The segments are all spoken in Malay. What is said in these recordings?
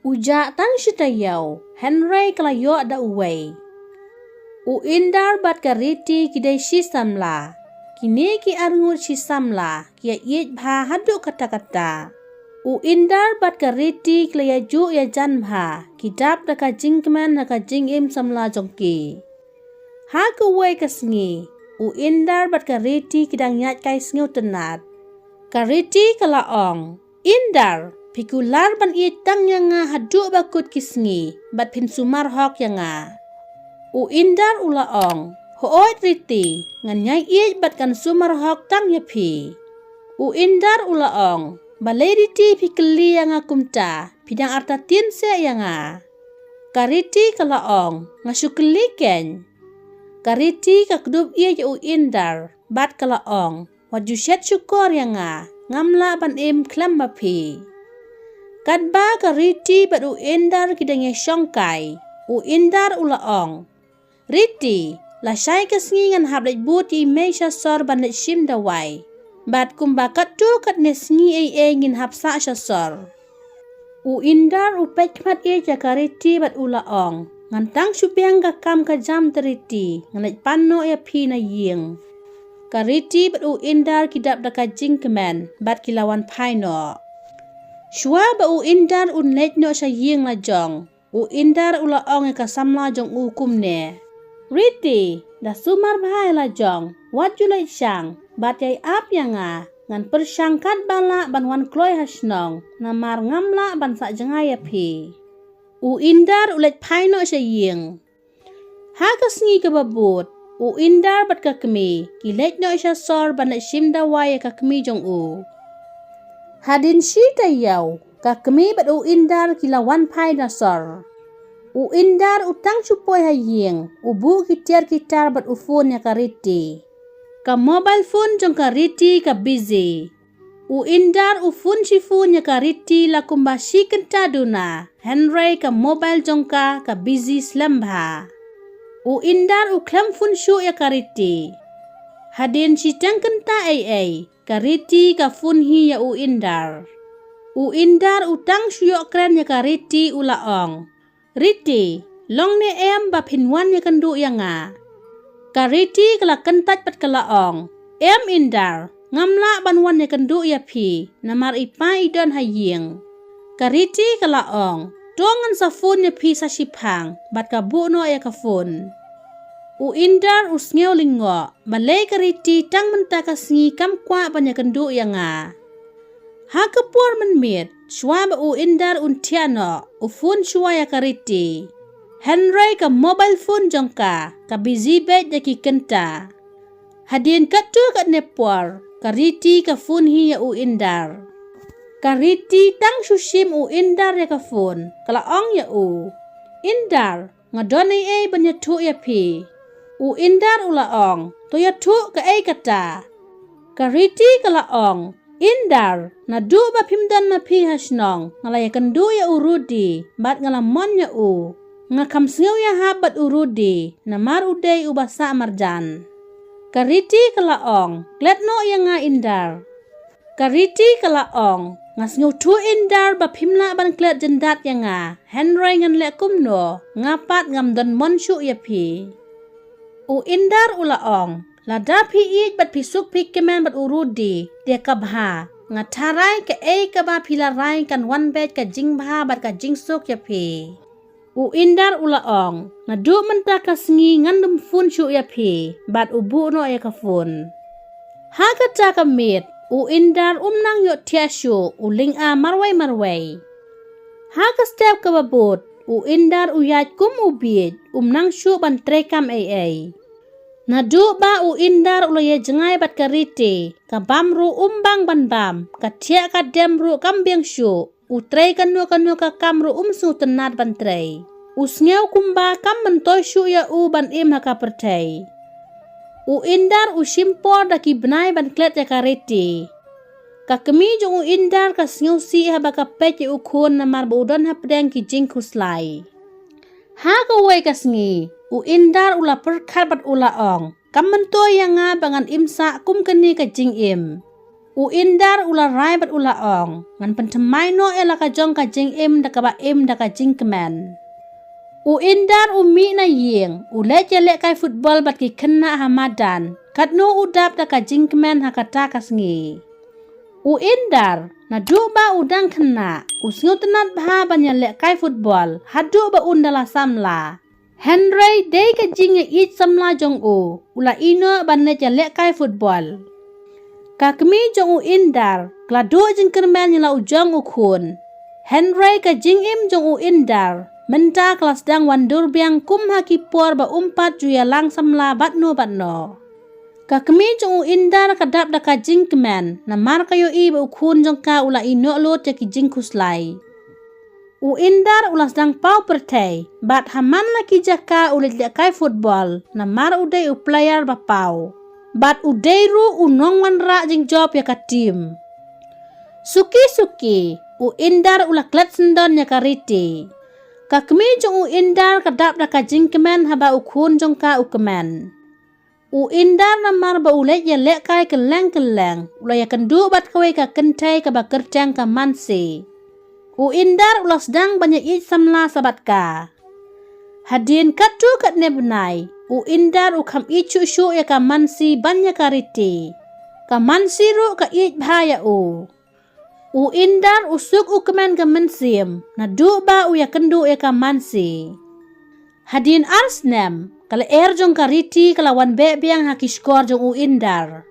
Ujak tang shitayau, Henry kalayo da uway. Indar bat kariti kidai Thei Samla. Kini ki arngut Thei Samla, kia iit bha hadu kata-kata. Indar bat kariti klaya ju ya jan bha, kidap da ka jingkeman ha ka jingim Samla jongki. Ha kuway kasngi, Indar bat kariti kidang nyat kai sngiu tenat. Kariti kalaong, Indar, pikular ban iit tang yanga hadu bakut kisngi, bat pinsumar hok yanga. Indar ulaong, hoot riti, nganyay iit bat kan sumar hok tang yapi. Indar ulaong, balay riti pikeli yanga kumta, pidang arta tinse yanga. Kariti kalaong, ngasukeli ken. Kariti kakdub iit Indar, bat kalaong, waju Shet Shukor yanga, ngamla ban klam mapi. Kadba kariti bat Indar kidang syongkai, Indar ulaong. Riti, lasai kesngi ngan hablet but i meisha sor bandet shim dawai. Bat kumbakat tu kat nesngi ngin hapsa syasor. Indar upet kmat kariti bat ulaong. Ngantang syupiang kakam kajam teriti, nganet pano ya pi na ying. Kariti bat Indar kidap da kajing kemen, bat kilawan paino. Shua ba Indar unlet no sa ying la jong. Indar ulaong ka samla jong ukum ne. Riti, da sumar bahai la jong, wat julai syang, bat yai ap yanga, ngan persyangkat bala ban wan kloy hasnong, namar ngamla ban sak Janai api. Indar ulet paino sa ying. Ha kasngi ka babut, Indar bat kakmi, kilet no isya sor ban na shimda waya kakmi jong Hadin shita yaw, kakmi bat Indar kilawan pai na sor. Indar utang chupoy haying, ubu kitar bat phone ya kariti. Ka mobile phone jong kariti ka busy. Indar phone si phone ya kariti la kumbashi kenta duna. Henry ka mobile jong ka busy slambha. Indar klam phone shu ya kariti. Hadin si tang kenta ay, kariti ka phone hi ya Indar. Indar utang shuyok kren ya kariti ulaong. Riti, long ne ba pinwan ya kendu yanga. Kariti kala kentat pat kalaong. Indar, ngamla banwan ya kendu ya pi, namar ipa idon haying. Kariti kalaong, dongan sa phone ya pi sa sipang, bat kabu no ya ka phone. Indar usngeo lingo, balay kariti tang mentaka sngi kam kwa ban ya kendu yanga. Ha kapur menmit, shwa ba Indar untiano, phone shwa ya kariti. Henry ka mobile phone jongka, ka busy bed ya ki kenta. Hadin katu kat nepor, kariti ka phone hi ya Indar. Kariti tang sushim Indar ya ka phone, kalaong ya Indar, ngadonay ban ya tu ya pi. Indar ulaong, to ya tu ka kata. Kariti kalaong, Indar, nadu ba pimdan mapi hasnong, ngalaya kendu ya urudi, bat ngalamon ya ngakam singaw ya habat urudi, namar uday ubasa marjan. Kariti kalaong, klet no ya nga Indar. Kariti kalaong, ngasngaw tu Indar ba pimla ban klet jendat ya nga, Henry ngan lekum no, ngapat ngamdon monsyu ya pi. Indar ulaong, lada piit bat pisuk pikemen bat urudi, dia kabha, ngatarai ke kaba pilarai kan one bed ka jingbha bat ka jingsuk ya pi. Indar ulaong, nadu menta ka sngi ngandum phone syu ya pi, bat ubu no ya ka phone. Ha kata kamit, Indar umnang yo tiasyu, uling marway. Ha ka step ka babut, Indar uyat kum ubit, umnang syu ban trekam Nadu ba Indar ulaya Janai bat kariti, ka bamru umbang ban bam, ka tia ka demru kambing syu, utrei kanu ka kamru su tenat ban trei. Usngeu kumba kam mentoy syu ya ban haka pertei. Indar shimpor da ki benai ban klet ya kariti. Ka kemi jong Indar ka sngeu si ha baka pet ya ukun namar ba udon ha pedang ki jing kuslai. Ha ka way ka sngi. Indar ula perkat bat ulaong, kam mentoy yang bangan imsa kum keni ka jing U indar ula rai bat ula ong. Ngan pentemai no ela ka jong ka jing im da ka ba im da ka jing kemen. U indar u mi na ying. U le jelek kai football bat ki kena hamadan. Kat no udap da ka jing kemen hakata kasngi. U indar na du ba udang kena. U singu tenat bah banyalek kai football. Hadu ba undala samla. Henry day ka jing it samla jong u. Ula ino ban ne jelek kai football. Kakmi jong u indar, kladu jing kermen nyala ujong u kun. Henry ka jing im jong u indar, menta kelas dang wandur biang kum hakipor ba umpat juya lang samla batno. Kakmi jong u indar kadap da ka jing kemen, na mar kayo i ba ukun jong ka ula ino lot ya ki jing kuslai. U indar ulas dang pau pertei, bat haman laki jaka ulit kai football, na mar udai u player ba pau. Bat udairu unong wanra jing job ya ka tim. Suki u indar ula klet sendon ya ka riti. Kakmi jong u indar kadap da ka jing kemen haba ukun jong ka u kemen. U indar namar ba ulet ya lek kai keleng ula ya kendu bat kawe ka kentai ka ba kerjang ka mansi. U indar ula sedang banyak it samla sabat ka. Hadin katu kat nebnai. U indar u kam ichu syu ya ka mansi banya kariti. Ka mansi ru ka ich bahaya u. U indar usuk u kemen ka mensim. Na du ba u ya kendu ya ka mansi. Hadin arsnem. Kala jong kariti kalawan be biang haki skor jong u indar.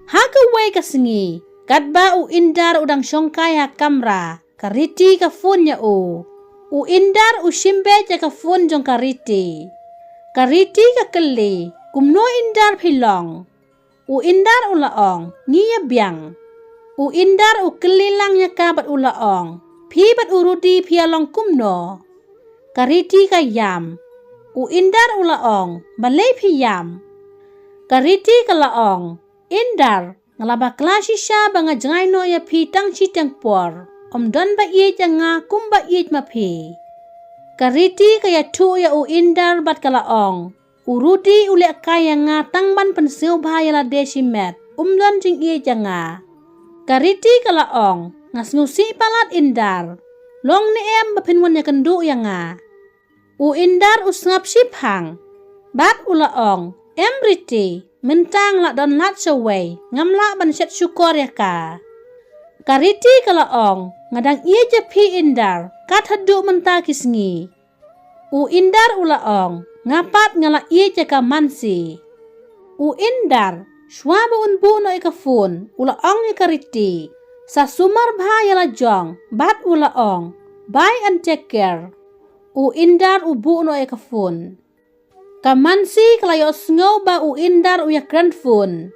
Haka way ka sengi. Kat ba u indar udang syongkai ha kamra. Kariti ka fun ya u. U indar u shimbe ya ka fun jong kariti. Kariti ka keli, kumno indar pilong. U indar ulaong, ngiya biang. U indar u keli lang ya ka bat ulaong. Pi bat urudi pialong kumno. Kariti ka yam. U indar ulaong, balay piyam. Kariti ka laong, indar, ngalaba klasi siya ba nga jangay no ya pi tang sitang por. Don ba iye nga kum ba iye mapi. Kariti kaya tu ya u indar bat kalaong. Urudi ule kaya nga tangban pensiu bahaya la desimet. Don jing iye janga. Kariti kalaong. Ngasngusi palat indar. Long ni em bapinwan ya kendu ya nga. U indar usngap siphang. Bat ulaong. Emriti. Mentang lak don lat seway. Ngamlak ban Shet Shukor ya ka. Kariti kalaong. Ngadang iye jepi indar. Kat hadu mentah kisngi. U indar ulaong. Ngapat ngala iye jaka mansi. U indar. Shwaba unbu no ikafun. Ulaong ikariti. Sa sumar bahaya la jong. Bat ulaong. Buy and take care. U indar ubu no ikafun. Kamansi kalayo sngaw ba u indar uya grandfun.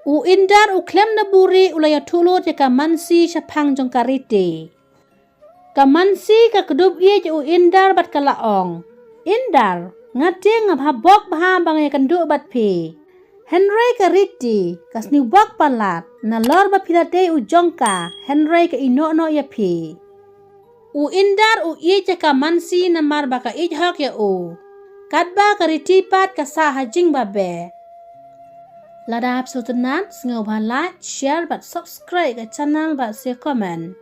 U indar u klem na buri ulaya tulot ya kamansi syapang jong kariti. Kamansi ka kedub iye u indar bat kalaong. Indar ngati ngabhabok baha bang ya kendu bat pi. Henry kariti kasni bok palat na lor ba pilate u jongka. Henry ka ino no ya pi. U indar u iye ja kamansi na mar baka ijhok ya u. Kadba kariti pat kasa hajing babe. Ladap sultanan sengaw ba like, share bat subscribe ke channel bat share comment.